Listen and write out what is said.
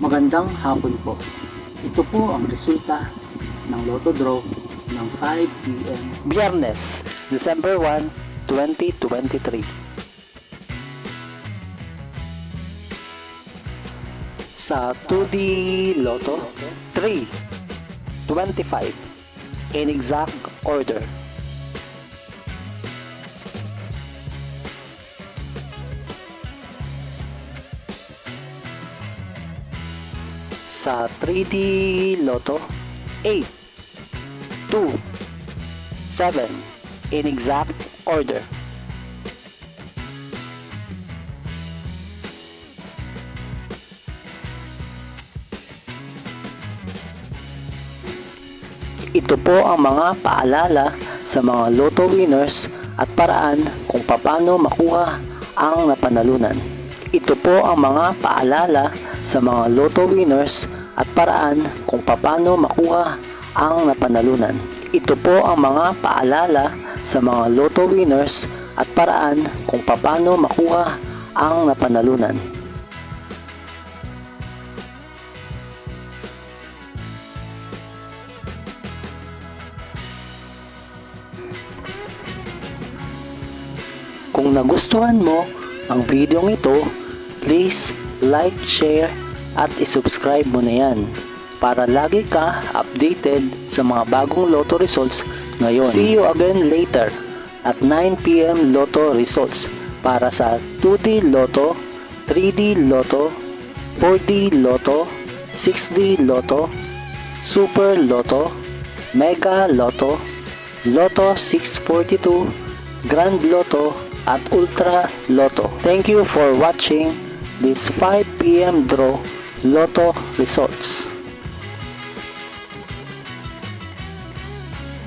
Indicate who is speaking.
Speaker 1: Magandang hapon po. Ito po ang resulta ng Lotto Draw ng 5 p.m.
Speaker 2: Biyernes, December 1, 2023. Sa 2D Lotto, 3, 25, in exact order. Sa 3D Lotto, 8, 2, 7, in exact order. Ito po ang mga paalala sa mga Lotto winners at paraan kung paano makuha ang napanalunan. Ito po ang mga paalala sa mga Lotto winners at paraan kung paano makuha ang napanalunan. Ito po ang mga paalala sa mga Lotto winners at paraan kung paano makuha ang napanalunan. Kung nagustuhan mo ang video ito, please like, share at isubscribe mo na yan para lagi ka updated sa mga bagong Lotto results ngayon. See you again later at 9 p.m. Lotto results para sa 2D Lotto, 3D Lotto, 4D Lotto, 6D Lotto, Super Lotto, Mega Lotto, Lotto 642, Grand Lotto at Ultra Lotto. Thank you for watching this 5 p.m. draw Lotto results.